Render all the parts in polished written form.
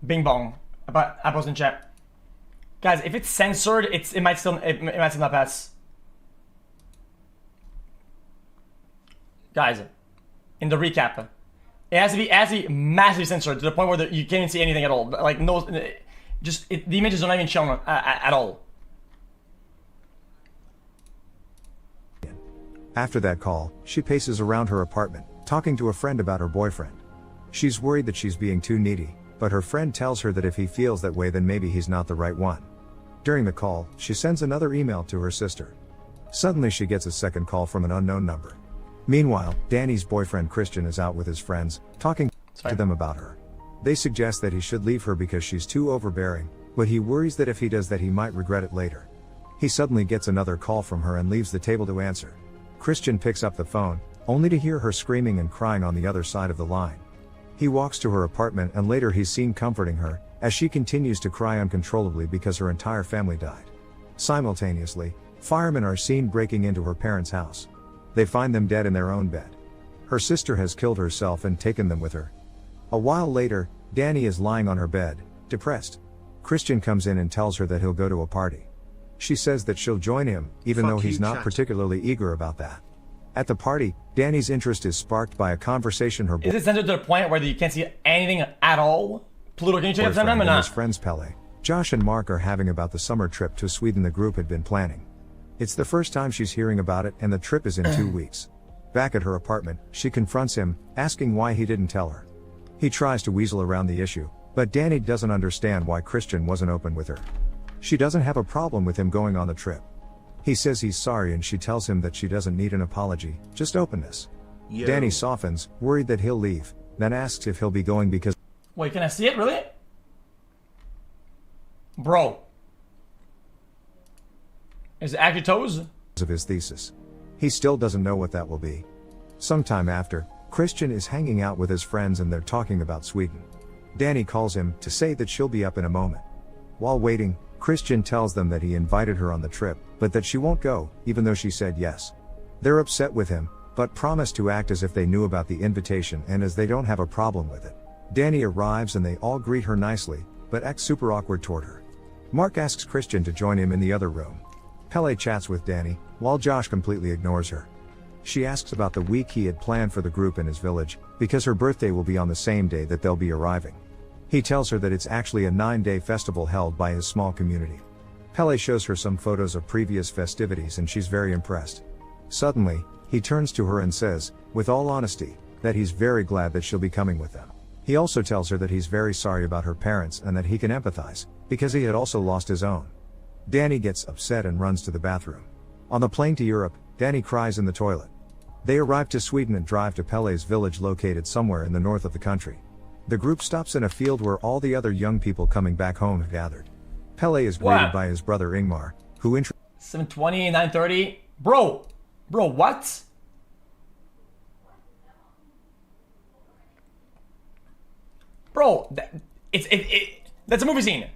Bing bong. I post in chat. Guys, if it's censored, it might still not pass. Guys, in the recap, it has to be massively censored to the point where you can't even see anything at all. Like no, the images are not even shown at all. After that call, she paces around her apartment, talking to a friend about her boyfriend. She's worried that she's being too needy, but her friend tells her that if he feels that way then maybe he's not the right one. During the call, she sends another email to her sister. Suddenly she gets a second call from an unknown number. Meanwhile, Danny's boyfriend Christian is out with his friends, talking to them about her. They suggest that he should leave her because she's too overbearing, but he worries that if he does that he might regret it later. He suddenly gets another call from her and leaves the table to answer. Christian picks up the phone, only to hear her screaming and crying on the other side of the line. He walks to her apartment and later he's seen comforting her, as she continues to cry uncontrollably because her entire family died. Simultaneously, firemen are seen breaking into her parents' house. They find them dead in their own bed. Her sister has killed herself and taken them with her. A while later, Danny is lying on her bed, depressed. Christian comes in and tells her that he'll go to a party. She says that she'll join him, even though he's not particularly eager about that. At the party, Danny's interest is sparked by a conversation her Is it censored to the point where you can't see anything at all? Pluto, can you check boyfriend them or and not? his friends Pele, Josh and Mark are having about the summer trip to Sweden the group had been planning. It's the first time she's hearing about it and the trip is in 2 weeks. Back at her apartment, she confronts him, asking why he didn't tell her. He tries to weasel around the issue, but Danny doesn't understand why Christian wasn't open with her. She doesn't have a problem with him going on the trip. He says he's sorry and she tells him that she doesn't need an apology, just openness. Yo. Danny softens, worried that he'll leave, then asks if he'll be going because Wait, can I see it? Really? Bro. Is it actually toes? of his thesis. He still doesn't know what that will be. Sometime after, Christian is hanging out with his friends and they're talking about Sweden. Danny calls him to say that she'll be up in a moment. While waiting, Christian tells them that he invited her on the trip, but that she won't go, even though she said yes. They're upset with him, but promise to act as if they knew about the invitation and as they don't have a problem with it. Danny arrives and they all greet her nicely, but act super awkward toward her. Mark asks Christian to join him in the other room. Pele chats with Danny, while Josh completely ignores her. She asks about the week he had planned for the group in his village, because her birthday will be on the same day that they'll be arriving. He tells her that it's actually a 9-day festival held by his small community. Pele shows her some photos of previous festivities and she's very impressed. Suddenly, he turns to her and says, with all honesty, that he's very glad that she'll be coming with them. He also tells her that he's very sorry about her parents and that he can empathize, because he had also lost his own. Danny gets upset and runs to the bathroom. On the plane to Europe, Danny cries in the toilet. They arrive to Sweden and drive to Pele's village located somewhere in the north of the country. The group stops in a field where all the other young people coming back home have gathered. Pele is greeted by his brother Ingmar, who 7:20, 9:30. Bro, what? Bro, that's a movie scene.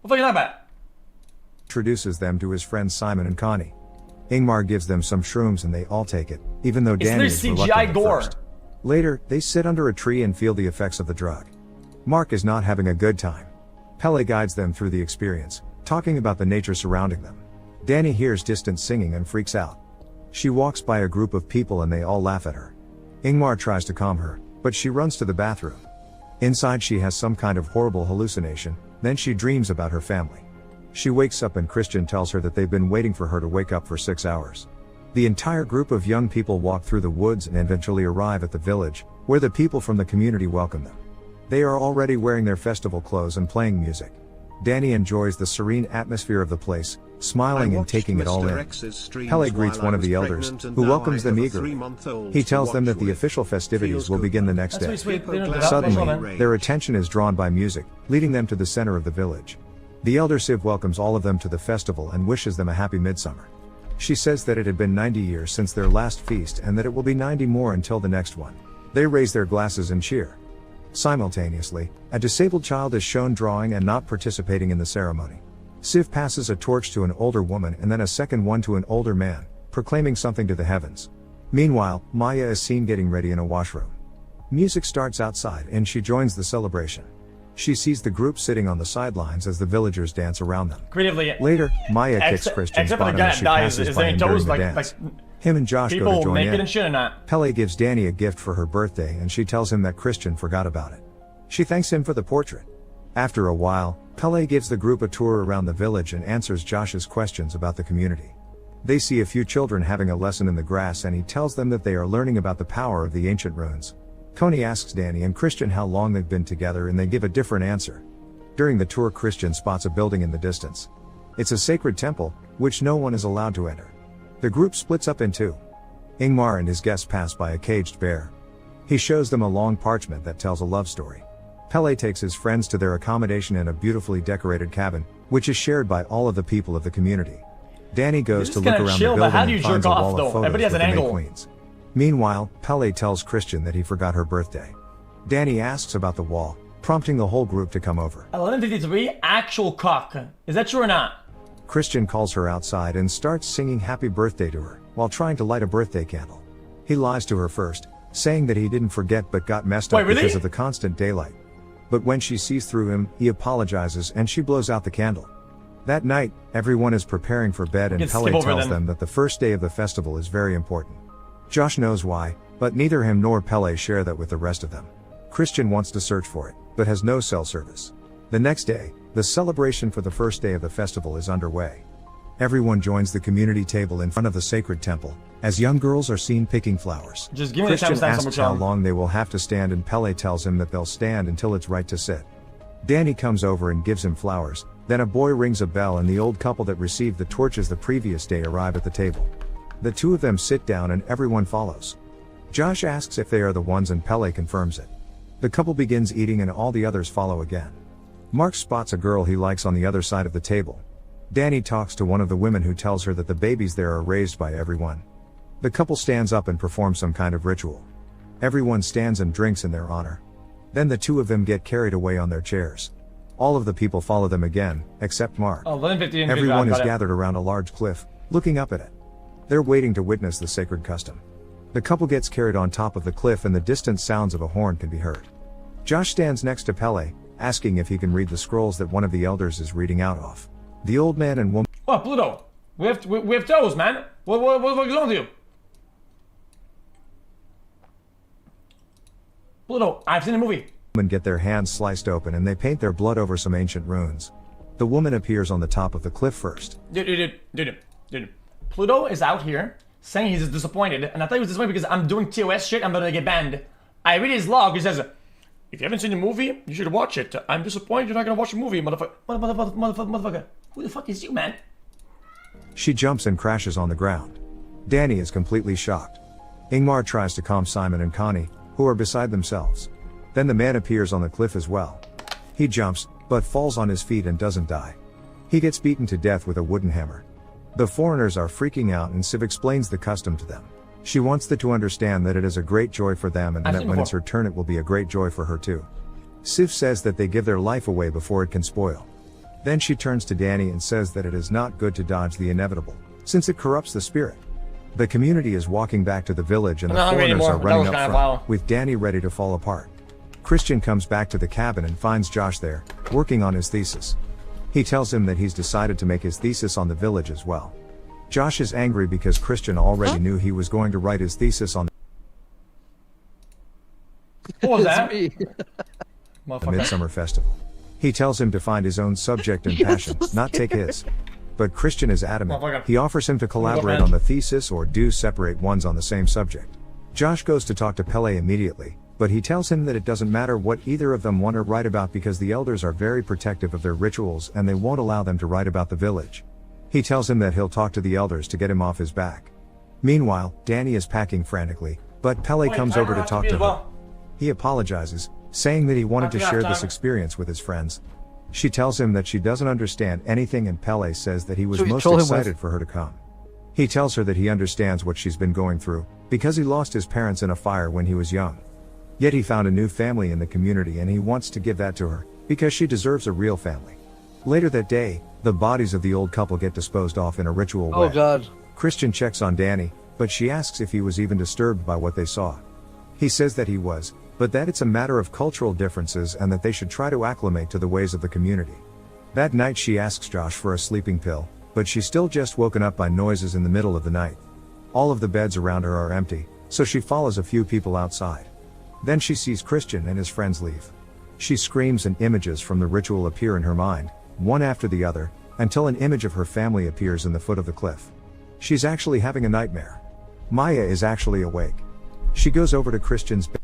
What are you talking about? Introduces them to his friends Simon and Connie. Ingmar gives them some shrooms and they all take it, even though Danny is reluctant at first. Later, they sit under a tree and feel the effects of the drug. Mark is not having a good time. Pele guides them through the experience, talking about the nature surrounding them. Danny hears distant singing and freaks out. She walks by a group of people and they all laugh at her. Ingmar tries to calm her, but she runs to the bathroom. Inside she has some kind of horrible hallucination, then she dreams about her family. She wakes up and Christian tells her that they've been waiting for her to wake up for 6 hours. The entire group of young people walk through the woods and eventually arrive at the village, where the people from the community welcome them. They are already wearing their festival clothes and playing music. Danny enjoys the serene atmosphere of the place, smiling and taking it all in. Pele greets one of the elders, who welcomes them eagerly. He tells them that the official festivities will begin the next day. Suddenly, their attention is drawn by music, leading them to the center of the village. The elder Siv welcomes all of them to the festival and wishes them a happy midsummer. She says that it had been 90 years since their last feast and that it will be 90 more until the next one. They raise their glasses and cheer. Simultaneously, a disabled child is shown drawing and not participating in the ceremony. Siv passes a torch to an older woman and then a second one to an older man, proclaiming something to the heavens. Meanwhile, Maya is seen getting ready in a washroom. Music starts outside and she joins the celebration. She sees the group sitting on the sidelines as the villagers dance around them. Creatively. Later, Maya kicks Christian's bottom as she passes by him during the dance. Him and Josh go to join in. Pele gives Danny a gift for her birthday and she tells him that Christian forgot about it. She thanks him for the portrait. After a while, Pele gives the group a tour around the village and answers Josh's questions about the community. They see a few children having a lesson in the grass and he tells them that they are learning about the power of the ancient runes. Connie asks Danny and Christian how long they've been together and they give a different answer. During the tour, Christian spots a building in the distance. It's a sacred temple, which no one is allowed to enter. The group splits up in two. Ingmar and his guests pass by a caged bear. He shows them a long parchment that tells a love story. Pele takes his friends to their accommodation in a beautifully decorated cabin, which is shared by all of the people of the community. Danny goes to look around the building and finds a wall of photos with the May Queens. Meanwhile, Pele tells Christian that he forgot her birthday. Danny asks about the wall, prompting the whole group to come over. 11:53, actual cock. Is that true or not? Christian calls her outside and starts singing happy birthday to her, while trying to light a birthday candle. He lies to her first, saying that he didn't forget but got messed up because of the constant daylight. But when she sees through him, he apologizes and she blows out the candle. That night, everyone is preparing for bed and Pele tells them that the first day of the festival is very important. Josh knows why, but neither him nor Pele share that with the rest of them. Christian wants to search for it, but has no cell service. The next day, the celebration for the first day of the festival is underway. Everyone joins the community table in front of the sacred temple, as young girls are seen picking flowers. Just give me Christian asks how long they will have to stand and Pele tells him that they'll stand until it's right to sit. Danny comes over and gives him flowers, then a boy rings a bell and the old couple that received the torches the previous day arrive at the table. The two of them sit down and everyone follows. Josh asks if they are the ones and Pele confirms it. The couple begins eating and all the others follow again. Mark spots a girl he likes on the other side of the table. Danny talks to one of the women who tells her that the babies there are raised by everyone. The couple stands up and performs some kind of ritual. Everyone stands and drinks in their honor. Then the two of them get carried away on their chairs. All of the people follow them again, except Mark. Everyone is gathered around a large cliff, looking up at it. They're waiting to witness the sacred custom. The couple gets carried on top of the cliff and the distant sounds of a horn can be heard. Josh stands next to Pele, asking if he can read the scrolls that one of the elders is reading out of. The old man and woman. Oh, Pluto! We have toes, man! What is wrong with you? Pluto, I've seen the movie. Women get their hands sliced open and they paint their blood over some ancient runes. The woman appears on the top of the cliff first. Dude. Pluto is out here saying he's disappointed, and I thought he was disappointed because I'm doing TOS shit, I'm gonna get banned. I read his log, he says, if you haven't seen the movie, you should watch it. I'm disappointed you're not gonna watch the movie, motherfucker. Motherfucker. Who the fuck is you, man? She jumps and crashes on the ground. Danny is completely shocked. Ingmar tries to calm Simon and Connie, who are beside themselves. Then the man appears on the cliff as well. He jumps, but falls on his feet and doesn't die. He gets beaten to death with a wooden hammer. The foreigners are freaking out and Siv explains the custom to them. She wants them to understand that it is a great joy for them and that when it's her turn it will be a great joy for her too. Siv says that they give their life away before it can spoil. Then she turns to Danny and says that it is not good to dodge the inevitable, since it corrupts the spirit. The community is walking back to the village and the foreigners are running up front, with Danny ready to fall apart. Christian comes back to the cabin and finds Josh there, working on his thesis. He tells him that he's decided to make his thesis on the village as well. Josh is angry because Christian already knew he was going to write his thesis on what was that? the Midsommar festival. He tells him to find his own subject and passion, not take his. But Christian is adamant. He offers him to collaborate on the thesis or do separate ones on the same subject. Josh goes to talk to Pele immediately, but he tells him that it doesn't matter what either of them want to write about because the elders are very protective of their rituals and they won't allow them to write about the village. He tells him that he'll talk to the elders to get him off his back. Meanwhile, Danny is packing frantically, but Pele comes over to talk to her. He apologizes, saying that he wanted to share this experience with his friends. She tells him that she doesn't understand anything and Pele says that he was most excited for her to come. He tells her that he understands what she's been going through, because he lost his parents in a fire when he was young. Yet he found a new family in the community and he wants to give that to her, because she deserves a real family. Later that day, the bodies of the old couple get disposed off in a ritual way. Oh God. Christian checks on Danny, but she asks if he was even disturbed by what they saw. He says that he was, but that it's a matter of cultural differences and that they should try to acclimate to the ways of the community. That night she asks Josh for a sleeping pill, but she's still just woken up by noises in the middle of the night. All of the beds around her are empty, so she follows a few people outside. Then she sees Christian and his friends leave. She screams and images from the ritual appear in her mind, one after the other, until an image of her family appears in the foot of the cliff. She's actually having a nightmare. Maya is actually awake. She goes over to Christian's bed.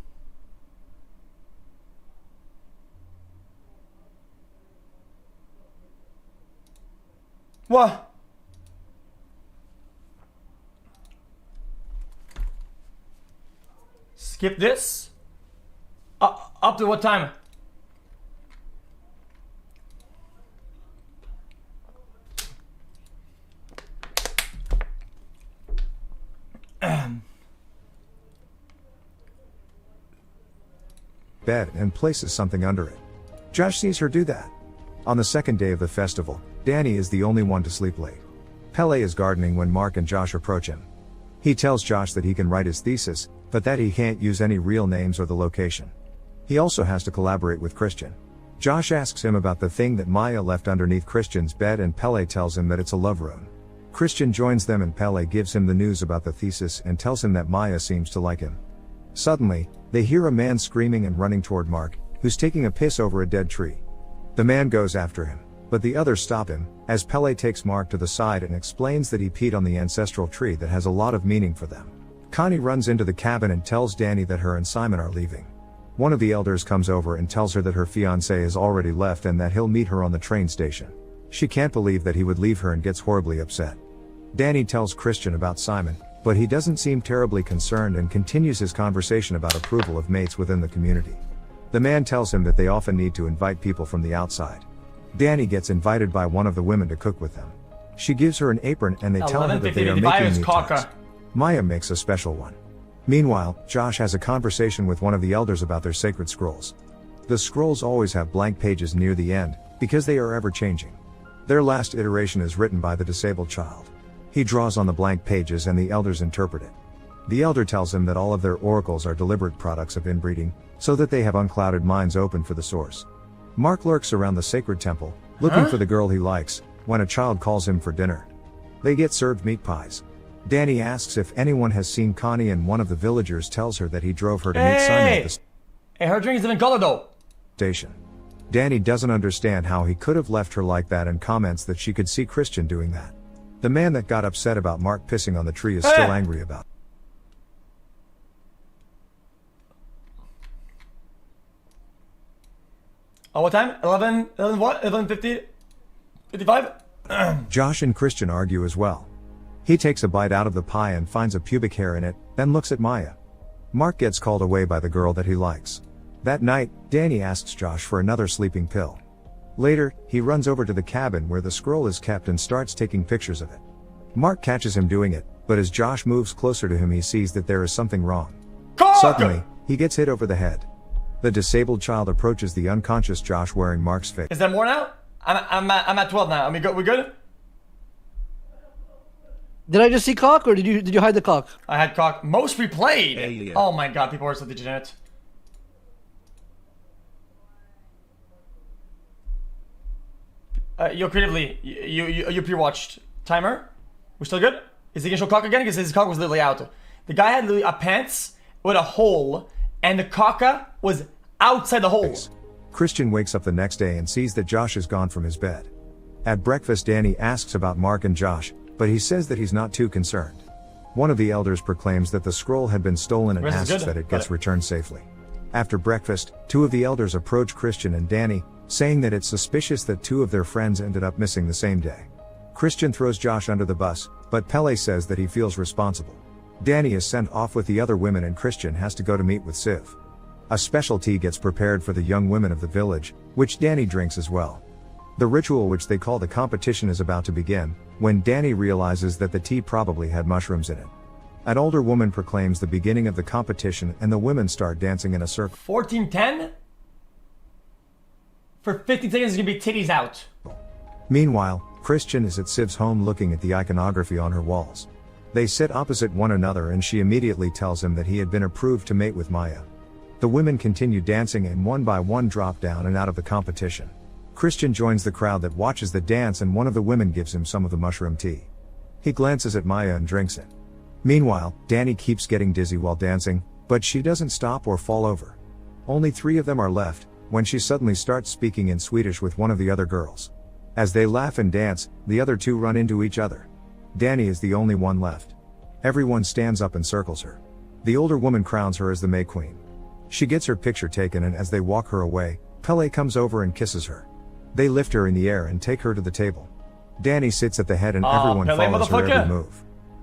What? Skip this? Up to what time? Bed and places something under it. Josh sees her do that. On the second day of the festival, Danny is the only one to sleep late. Pele is gardening when Mark and Josh approach him. He tells Josh that he can write his thesis, but that he can't use any real names or the location. He also has to collaborate with Christian. Josh asks him about the thing that Maya left underneath Christian's bed and Pele tells him that it's a love rune. Christian joins them and Pele gives him the news about the thesis and tells him that Maya seems to like him. Suddenly, they hear a man screaming and running toward Mark, who's taking a piss over a dead tree. The man goes after him, but the others stop him, as Pele takes Mark to the side and explains that he peed on the ancestral tree that has a lot of meaning for them. Connie runs into the cabin and tells Danny that her and Simon are leaving. One of the elders comes over and tells her that her fiancé has already left and that he'll meet her on the train station. She can't believe that he would leave her and gets horribly upset. Danny tells Christian about Simon, but he doesn't seem terribly concerned and continues his conversation about approval of mates within the community. The man tells him that they often need to invite people from the outside. Danny gets invited by one of the women to cook with them. She gives her an apron and they tell her that they are making meat pies. Maya makes a special one. Meanwhile, Josh has a conversation with one of the elders about their sacred scrolls. The scrolls always have blank pages near the end, because they are ever changing. Their last iteration is written by the disabled child. He draws on the blank pages and the elders interpret it. The elder tells him that all of their oracles are deliberate products of inbreeding, so that they have unclouded minds open for the source. Mark lurks around the sacred temple, looking for the girl he likes, when a child calls him for dinner. They get served meat pies. Danny asks if anyone has seen Connie and one of the villagers tells her that he drove her to meet Simon at the Hey, her drink is even color though. Station. Danny doesn't understand how he could have left her like that and comments that she could see Christian doing that. The man that got upset about Mark pissing on the tree is still angry about it. Oh, what time? 11 what? 11:50? 55? Josh and Christian argue as well. He takes a bite out of the pie and finds a pubic hair in it, then looks at Maya. Mark gets called away by the girl that he likes. That night, Danny asks Josh for another sleeping pill. Later, he runs over to the cabin where the scroll is kept and starts taking pictures of it. Mark catches him doing it, but as Josh moves closer to him he sees that there is something wrong. Suddenly, he gets hit over the head. The disabled child approaches the unconscious Josh wearing Mark's face. Is there more now? I'm at 12 now. We good? Did I just see cock or did you hide the cock? I had cock. Most replayed. Alien. Oh my god, people are so degenerate. Yo, creatively, you pre-watched timer? We're still good? Is he gonna show cock again? Because his cock was literally out. The guy had literally a pants with a hole, and the caca was outside the hole. Christian wakes up the next day and sees that Josh is gone from his bed. At breakfast, Danny asks about Mark and Josh, but he says that he's not too concerned. One of the elders proclaims that the scroll had been stolen and asks that it gets returned safely. After breakfast, two of the elders approach Christian and Danny, saying that it's suspicious that two of their friends ended up missing the same day. Christian throws Josh under the bus, but Pele says that he feels responsible. Danny is sent off with the other women and Christian has to go to meet with Siv. A special tea gets prepared for the young women of the village, which Danny drinks as well. The ritual which they call the competition is about to begin, when Danny realizes that the tea probably had mushrooms in it. An older woman proclaims the beginning of the competition and the women start dancing in a circle. 14:10? For 15 seconds it's gonna be titties out. Meanwhile, Christian is at Siv's home looking at the iconography on her walls. They sit opposite one another and she immediately tells him that he had been approved to mate with Maya. The women continue dancing and one by one drop down and out of the competition. Christian joins the crowd that watches the dance and one of the women gives him some of the mushroom tea. He glances at Maya and drinks it. Meanwhile, Danny keeps getting dizzy while dancing, but she doesn't stop or fall over. Only 3 of them are left, when she suddenly starts speaking in Swedish with one of the other girls. As they laugh and dance, the other 2 run into each other. Danny is the only one left. Everyone stands up and circles her. The older woman crowns her as the May Queen. She gets her picture taken and as they walk her away, Pele comes over and kisses her. They lift her in the air and take her to the table. Danny sits at the head and everyone follows her every move.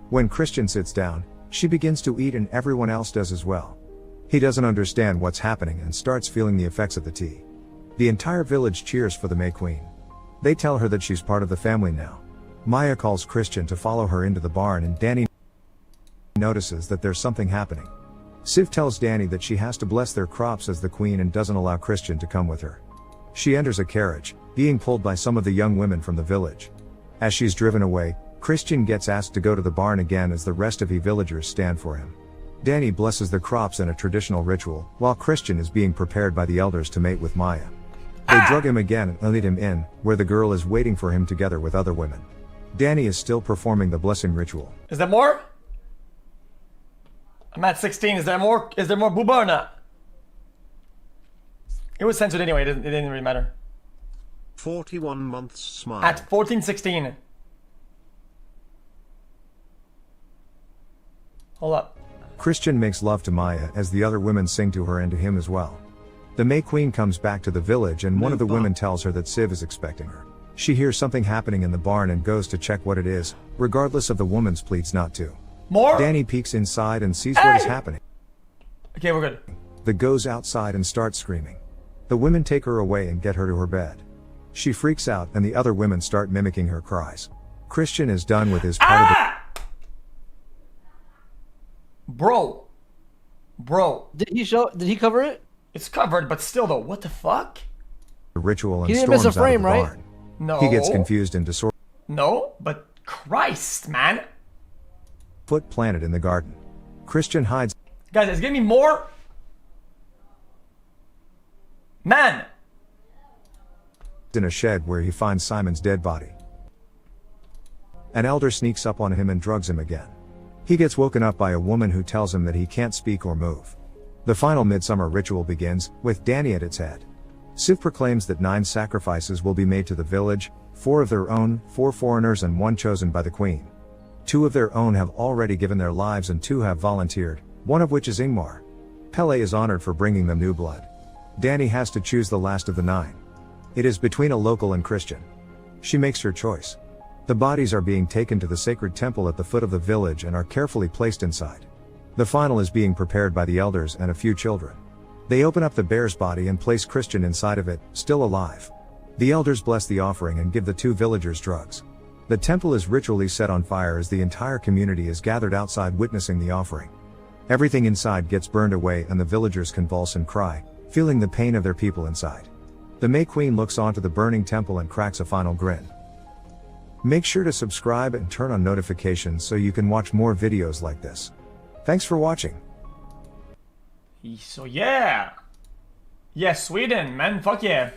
When Christian sits down, she begins to eat and everyone else does as well. He doesn't understand what's happening and starts feeling the effects of the tea. The entire village cheers for the May Queen. They tell her that she's part of the family now. Maya calls Christian to follow her into the barn and Danny notices that there's something happening. Siv tells Danny that she has to bless their crops as the queen and doesn't allow Christian to come with her. She enters a carriage, being pulled by some of the young women from the village. As she's driven away, Christian gets asked to go to the barn again as the rest of the villagers stand for him. Danny blesses the crops in a traditional ritual, while Christian is being prepared by the elders to mate with Maya. They drug him again and lead him in, where the girl is waiting for him together with other women. Danny is still performing the blessing ritual. Is there more? I'm at 16. Is there more? Is there more booba or not? It was censored anyway. It didn't really matter. 41 months smile. At 14:16. Hold up. Christian makes love to Maya as the other women sing to her and to him as well. The May Queen comes back to the village and one of the women tells her that Siv is expecting her. She hears something happening in the barn and goes to check what it is, regardless of the woman's pleads not to. More? Danny peeks inside and sees what is happening. Okay, we're good. The goes outside and starts screaming. The women take her away and get her to her bed. She freaks out and the other women start mimicking her cries. Christian is done with his part of the... Bro. Did he cover it? It's covered, but still though, what the fuck? The ritual and he didn't miss storms a frame, out of the right? barn. No. He gets confused and disordered. No, but Christ, man. Foot planted in the garden. Christian hides. Guys, it's giving me more. Man. In a shed where he finds Simon's dead body. An elder sneaks up on him and drugs him again. He gets woken up by a woman who tells him that he can't speak or move. The final Midsommar ritual begins, with Danny at its head. Siv proclaims that 9 sacrifices will be made to the village, 4 of their own, 4 foreigners and 1 chosen by the queen. 2 of their own have already given their lives and 2 have volunteered, one of which is Ingmar. Pele is honored for bringing them new blood. Danny has to choose the last of the 9. It is between a local and Christian. She makes her choice. The bodies are being taken to the sacred temple at the foot of the village and are carefully placed inside. The final is being prepared by the elders and a few children. They open up the bear's body and place Christian inside of it, still alive. The elders bless the offering and give the 2 villagers drugs. The temple is ritually set on fire as the entire community is gathered outside witnessing the offering. Everything inside gets burned away and the villagers convulse and cry, feeling the pain of their people inside. The May Queen looks onto the burning temple and cracks a final grin. Make sure to subscribe and turn on notifications so you can watch more videos like this. Thanks for watching. So yeah. Yeah, Sweden, man, fuck yeah.